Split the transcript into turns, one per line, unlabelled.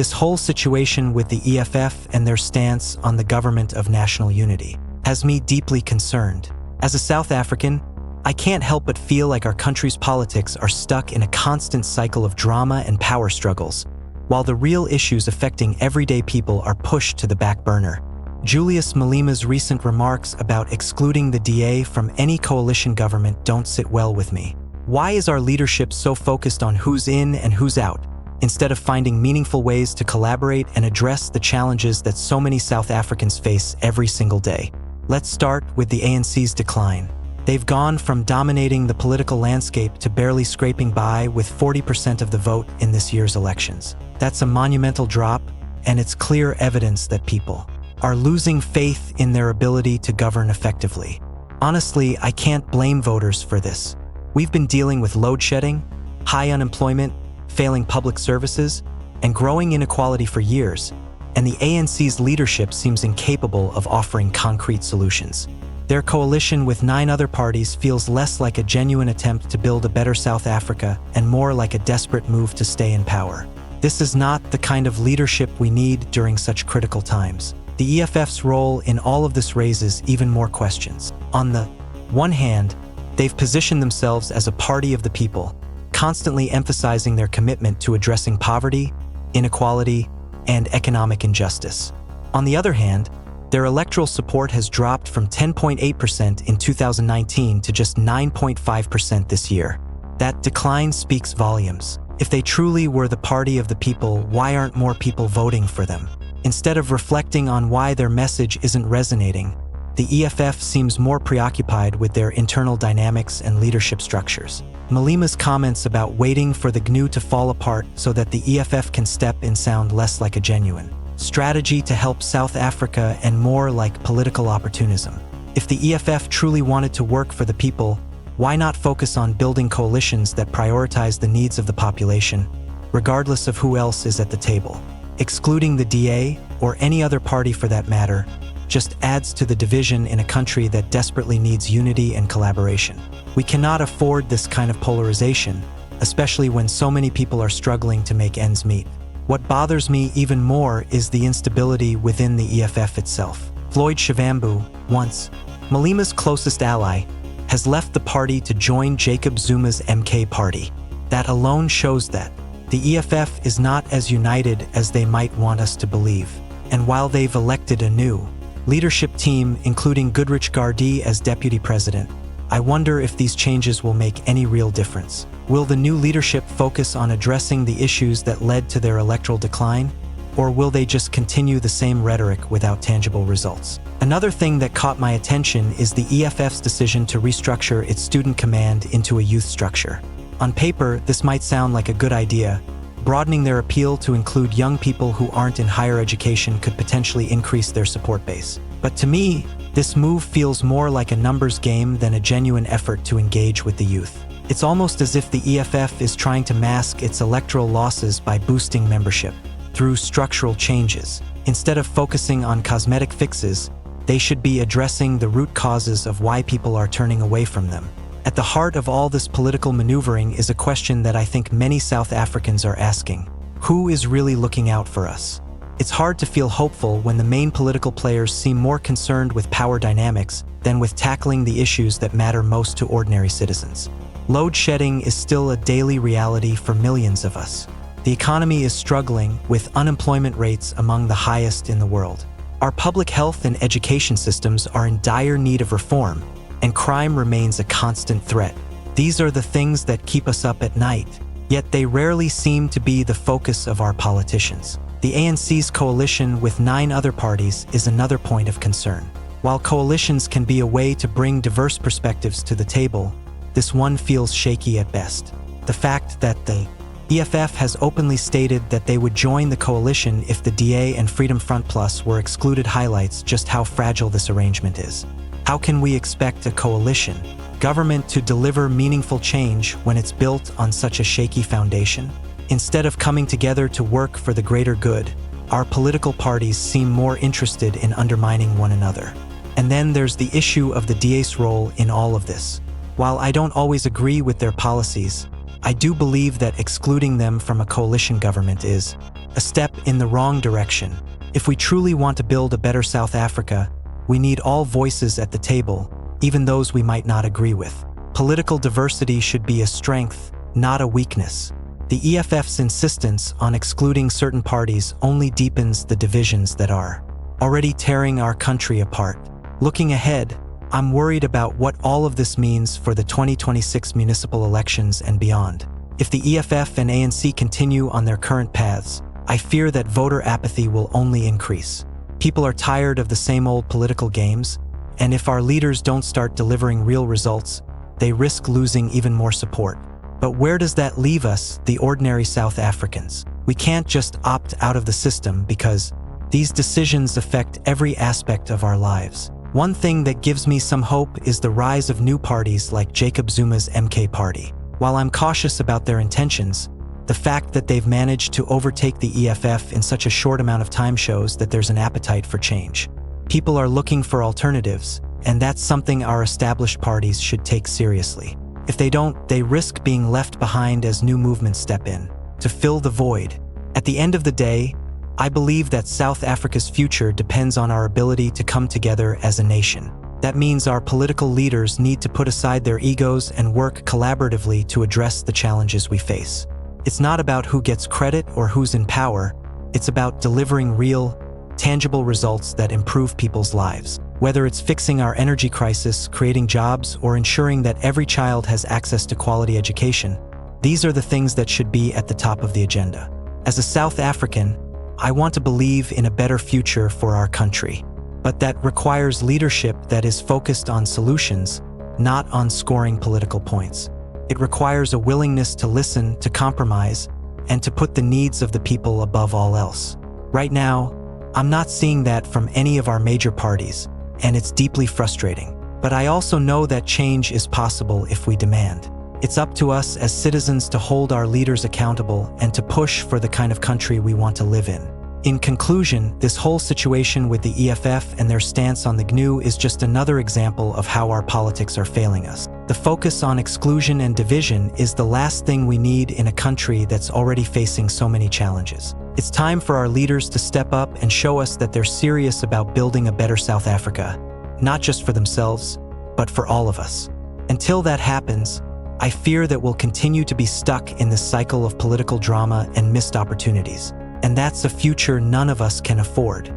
This whole situation with the EFF and their stance on the government of national unity has me deeply concerned. As a South African, I can't help but feel like our country's politics are stuck in a constant cycle of drama and power struggles, while the real issues affecting everyday people are pushed to the back burner. Julius Malema's recent remarks about excluding the DA from any coalition government don't sit well with me. Why is our leadership so focused on who's in and who's out, instead of finding meaningful ways to collaborate and address the challenges that so many South Africans face every single day? Let's start with the ANC's decline. They've gone from dominating the political landscape to barely scraping by with 40% of the vote in this year's elections. That's a monumental drop, and it's clear evidence that people are losing faith in their ability to govern effectively. Honestly, I can't blame voters for this. We've been dealing with load shedding, high unemployment, failing public services, and growing inequality for years, and the ANC's leadership seems incapable of offering concrete solutions. Their coalition with 9 other parties feels less like a genuine attempt to build a better South Africa and more like a desperate move to stay in power. This is not the kind of leadership we need during such critical times. The EFF's role in all of this raises even more questions. On the one hand, they've positioned themselves as a party of the people, constantly emphasizing their commitment to addressing poverty, inequality, and economic injustice. On the other hand, their electoral support has dropped from 10.8% in 2019 to just 9.5% this year. That decline speaks volumes. If they truly were the party of the people, why aren't more people voting for them? Instead of reflecting on why their message isn't resonating, the EFF seems more preoccupied with their internal dynamics and leadership structures. Malema's comments about waiting for the GNU to fall apart so that the EFF can step in sound less like a genuine strategy to help South Africa and more like political opportunism. If the EFF truly wanted to work for the people, why not focus on building coalitions that prioritize the needs of the population, regardless of who else is at the table? Excluding the DA, or any other party for that matter, just adds to the division in a country that desperately needs unity and collaboration. We cannot afford this kind of polarization, especially when so many people are struggling to make ends meet. What bothers me even more is the instability within the EFF itself. Floyd Shivambu, once Malema's closest ally, has left the party to join Jacob Zuma's MK party. That alone shows that the EFF is not as united as they might want us to believe. And while they've elected a new leadership team, including Goodrich Gardee as deputy president, I wonder if these changes will make any real difference. Will the new leadership focus on addressing the issues that led to their electoral decline? Or will they just continue the same rhetoric without tangible results? Another thing that caught my attention is the EFF's decision to restructure its student command into a youth structure. On paper, this might sound like a good idea. Broadening their appeal to include young people who aren't in higher education could potentially increase their support base. But to me, this move feels more like a numbers game than a genuine effort to engage with the youth. It's almost as if the EFF is trying to mask its electoral losses by boosting membership through structural changes. Instead of focusing on cosmetic fixes, they should be addressing the root causes of why people are turning away from them. At the heart of all this political maneuvering is a question that I think many South Africans are asking. Who is really looking out for us? It's hard to feel hopeful when the main political players seem more concerned with power dynamics than with tackling the issues that matter most to ordinary citizens. Load shedding is still a daily reality for millions of us. The economy is struggling, with unemployment rates among the highest in the world. Our public health and education systems are in dire need of reform, and crime remains a constant threat. These are the things that keep us up at night, yet they rarely seem to be the focus of our politicians. The ANC's coalition with 9 other parties is another point of concern. While coalitions can be a way to bring diverse perspectives to the table, this one feels shaky at best. The fact that the EFF has openly stated that they would join the coalition if the DA and Freedom Front Plus were excluded highlights just how fragile this arrangement is. How can we expect a coalition government to deliver meaningful change when it's built on such a shaky foundation? Instead of coming together to work for the greater good, our political parties seem more interested in undermining one another. And then there's the issue of the DA's role in all of this. While I don't always agree with their policies, I do believe that excluding them from a coalition government is, a step in the wrong direction. If we truly want to build a better South Africa, we need all voices at the table, even those we might not agree with. Political diversity should be a strength, not a weakness. The EFF's insistence on excluding certain parties only deepens the divisions that are already tearing our country apart. Looking ahead, I'm worried about what all of this means for the 2026 municipal elections and beyond. If the EFF and ANC continue on their current paths, I fear that voter apathy will only increase. People are tired of the same old political games, and if our leaders don't start delivering real results, they risk losing even more support. But where does that leave us, the ordinary South Africans? We can't just opt out of the system because these decisions affect every aspect of our lives. One thing that gives me some hope is the rise of new parties like Jacob Zuma's MK Party. While I'm cautious about their intentions, the fact that they've managed to overtake the EFF in such a short amount of time shows that there's an appetite for change. People are looking for alternatives, and that's something our established parties should take seriously. If they don't, they risk being left behind as new movements step in to fill the void. At the end of the day, I believe that South Africa's future depends on our ability to come together as a nation. That means our political leaders need to put aside their egos and work collaboratively to address the challenges we face. It's not about who gets credit or who's in power. It's about delivering real, tangible results that improve people's lives. Whether it's fixing our energy crisis, creating jobs, or ensuring that every child has access to quality education, these are the things that should be at the top of the agenda. As a South African, I want to believe in a better future for our country, but that requires leadership that is focused on solutions, not on scoring political points. It requires a willingness to listen, to compromise, and to put the needs of the people above all else. Right now, I'm not seeing that from any of our major parties, and it's deeply frustrating. But I also know that change is possible if we demand. It's up to us as citizens to hold our leaders accountable and to push for the kind of country we want to live in. In conclusion, this whole situation with the EFF and their stance on the GNU is just another example of how our politics are failing us. The focus on exclusion and division is the last thing we need in a country that's already facing so many challenges. It's time for our leaders to step up and show us that they're serious about building a better South Africa, not just for themselves, but for all of us. Until that happens, I fear that we'll continue to be stuck in this cycle of political drama and missed opportunities. And that's a future none of us can afford.